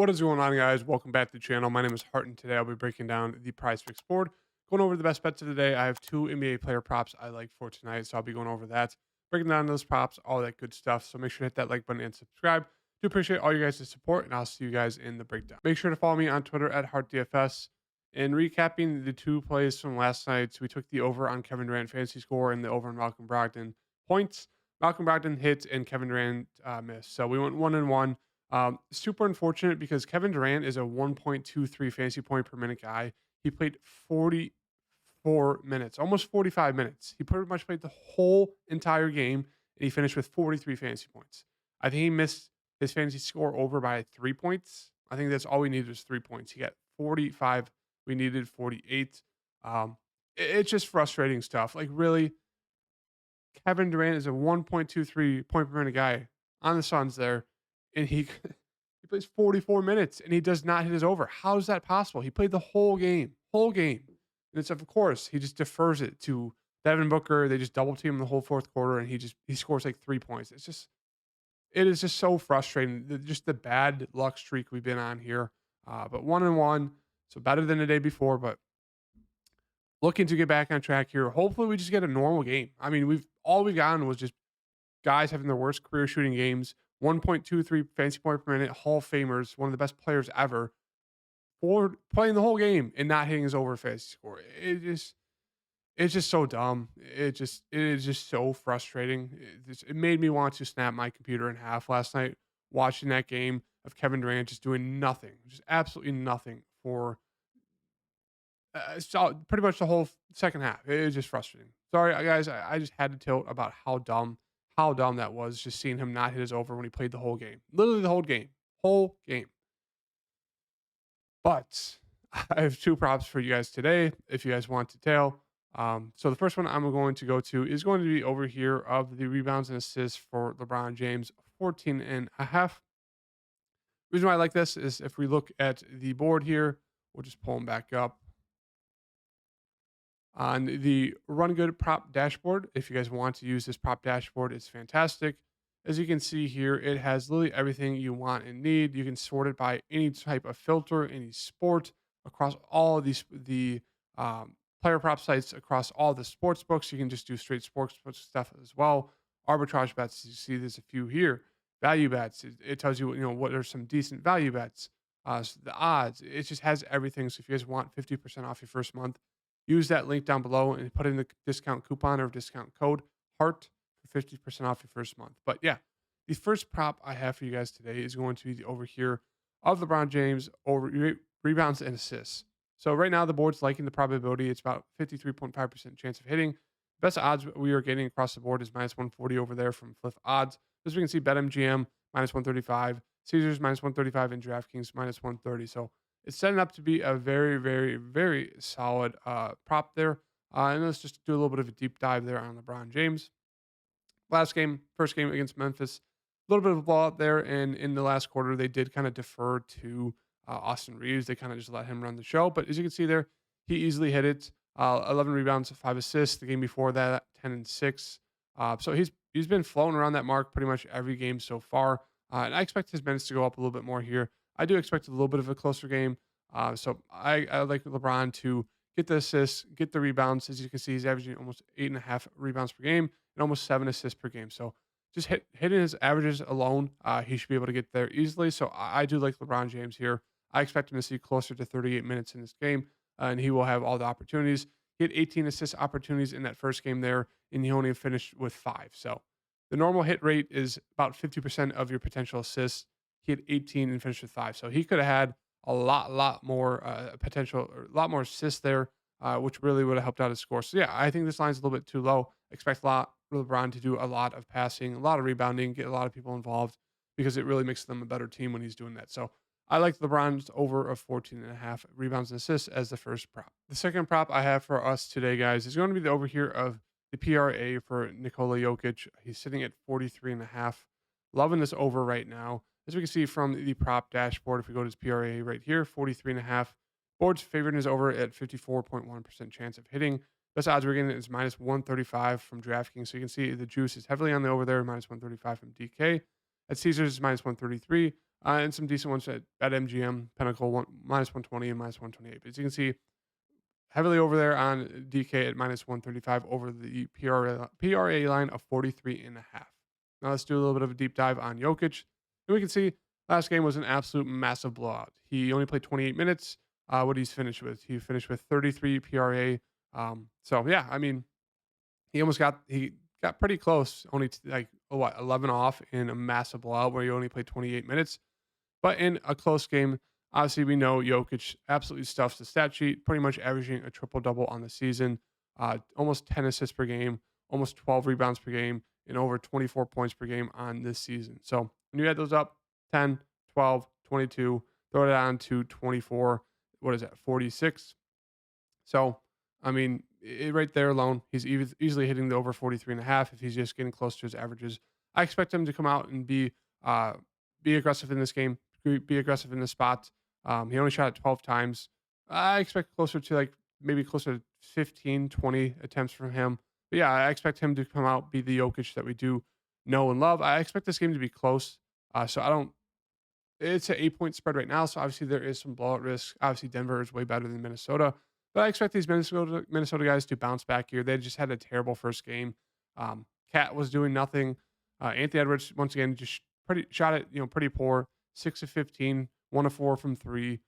What is going on, guys? Welcome back to the channel. My name is Hart, and today I'll be breaking down the PrizePicks board, going over the best bets of the day. I have two NBA player props I like for tonight, so I'll be going over that, breaking down those props, all that good stuff. So make sure to hit that like button and subscribe. Do appreciate all you guys' support, and I'll see you guys in the breakdown. Make sure to follow me on Twitter at HartDFS. And recapping the two plays from last night, we took the over on Kevin Durant fantasy score and the over on Malcolm Brogdon points. Malcolm Brogdon hit and Kevin Durant missed, so we went 1-1. Super unfortunate because Kevin Durant is a 1.23 fantasy point per minute guy. He played 44 minutes, almost 45 minutes. He pretty much played the whole entire game, and he finished with 43 fantasy points. I think he missed his fantasy score over by 3 points. I think that's all we needed was 3 points. He got 45. We needed 48. It's just frustrating stuff. Like, really, Kevin Durant is a 1.23 point per minute guy on the Suns there, and he he plays 44 minutes and he does not hit his over. How is that possible? He played the whole game, whole game. And it's, of course, he just defers it to Devin Booker. They just double team him the whole fourth quarter, and he scores like 3 points. It is just so frustrating. Just the bad luck streak we've been on here. But 1-1, so better than the day before, but looking to get back on track here. Hopefully, we just get a normal game. I mean, we've gotten was just guys having their worst career shooting games, 1.23 fantasy point per minute, Hall of Famers, one of the best players ever, for playing the whole game and not hitting his over fantasy score. It's just so dumb. It is just so frustrating. It made me want to snap my computer in half last night watching that game of Kevin Durant just doing nothing, just absolutely nothing for so pretty much the whole second half. It was just frustrating. Sorry, guys. I just had to tilt about how dumb that was. Just seeing him not hit his over when he played the whole game, literally the whole game. But I have two props for you guys today, if you guys want to tail. So the first one I'm going to go to is going to be over here of the rebounds and assists for LeBron James, 14 and a half. The reason why I like this is if we look at the board here, we'll just pull them back up on the Run Good prop dashboard. If you guys want to use this prop dashboard, it's fantastic. As you can see here, it has literally everything you want and need. You can sort it by any type of filter, any sport, across all of the player prop sites, across all the sports books. You can just do straight sports book stuff as well. Arbitrage bets, you see there's a few here. Value bets, it tells you, what are some decent value bets. The odds, it just has everything. So if you guys want 50% off your first month, use that link down below and put in the discount coupon or discount code HEART for 50% off your first month. But yeah, the first prop I have for you guys today is going to be the over here of LeBron James over rebounds and assists. So right now the board's liking the probability. It's about 53.5% chance of hitting. Best odds we are getting across the board is minus 140 over there from Fliff Odds. As we can see, BetMGM minus 135, Caesars minus 135, and DraftKings minus 130. So it's setting up to be a very, very, very solid prop there. And let's just do a little bit of a deep dive there on LeBron James. First game against Memphis, a little bit of a blowout there. And in the last quarter, they did kind of defer to Austin Reeves. They kind of just let him run the show. But as you can see there, he easily hit it. 11 rebounds, 5 assists. The game before that, 10 and 6. So he's been floating around that mark pretty much every game so far. And I expect his minutes to go up a little bit more here. I do expect a little bit of a closer game. So I like LeBron to get the assists, get the rebounds. As you can see, he's averaging almost 8.5 rebounds per game and almost 7 assists per game. So just hitting his averages alone, he should be able to get there easily. So I do like LeBron James here. I expect him to see closer to 38 minutes in this game, and he will have all the opportunities. He had 18 assist opportunities in that first game there, and he only finished with 5. So the normal hit rate is about 50% of your potential assists. He had 18 and finished with 5. So he could have had a lot more potential, or a lot more assists there, which really would have helped out his score. So yeah, I think this line's a little bit too low. Expect LeBron to do a lot of passing, a lot of rebounding, get a lot of people involved because it really makes them a better team when he's doing that. So I like LeBron's over of 14.5 rebounds and assists as the first prop. The second prop I have for us today, guys, is going to be the over here of the PRA for Nikola Jokic. He's sitting at 43.5. Loving this over right now. As we can see from the prop dashboard, if we go to his PRA right here, 43.5. Board's favored is over at 54.1% chance of hitting. Best odds we're getting is minus 135 from DraftKings. So you can see the juice is heavily on the over there, minus 135 from DK. At Caesars, minus 133. and some decent ones at MGM, Pinnacle, -120 and -128. But as you can see, heavily over there on DK at -135 over the PRA line of 43.5. Now let's do a little bit of a deep dive on Jokic. And we can see last game was an absolute massive blowout. He only played 28 minutes. What he's finished with? He finished with 33 PRA. So yeah, I mean, he got pretty close, only like 11 off in a massive blowout where he only played 28 minutes. But in a close game, obviously we know Jokic absolutely stuffs the stat sheet, pretty much averaging a triple double on the season, almost 10 assists per game, almost 12 rebounds per game, and over 24 points per game on this season. So when you add those up, 10, 12, 22, throw it on to 24, what is that, 46? So, I mean, right there alone, he's easily hitting the over 43 and a half if he's just getting close to his averages. I expect him to come out and be aggressive in this game, be aggressive in the spot. He only shot it 12 times. I expect closer to like maybe closer to 15, 20 attempts from him. But yeah, I expect him to come out, be the Jokic that we do know and love. I expect this game to be close. So I don't it's an 8-point spread right now, so obviously there is some blowout risk. Obviously, Denver is way better than Minnesota, but I expect these Minnesota guys to bounce back here. They just had a terrible first game. Cat was doing nothing. Anthony Edwards once again just pretty shot it, pretty poor. 6 of 15, 1 of 4 from three.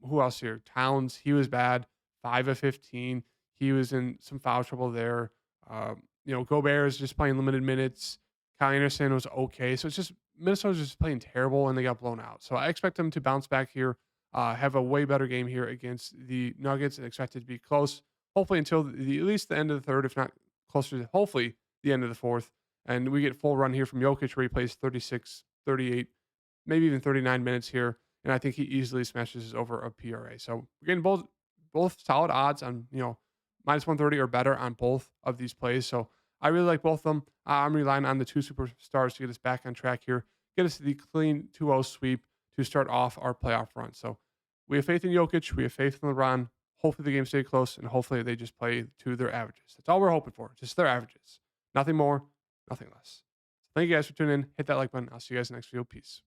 Who else here? Towns, he was bad. 5 of 15. He was in some foul trouble there. Gobert is just playing limited minutes. Kyle Anderson was okay. So it's just Minnesota's just playing terrible and they got blown out. So I expect them to bounce back here, have a way better game here against the Nuggets and expect it to be close. Hopefully until at least the end of the third, if not closer to hopefully the end of the fourth. And we get full run here from Jokic where he plays 36, 38, maybe even 39 minutes here. And I think he easily smashes his over a PRA. So we're getting both solid odds on, -130 or better on both of these plays. So I really like both of them. I'm relying on the two superstars to get us back on track here, get us to the clean 2-0 sweep to start off our playoff run. So we have faith in Jokic. We have faith in LeBron. Hopefully the games stay close, and hopefully they just play to their averages. That's all we're hoping for, just their averages. Nothing more, nothing less. Thank you guys for tuning in. Hit that like button. I'll see you guys in the next video. Peace.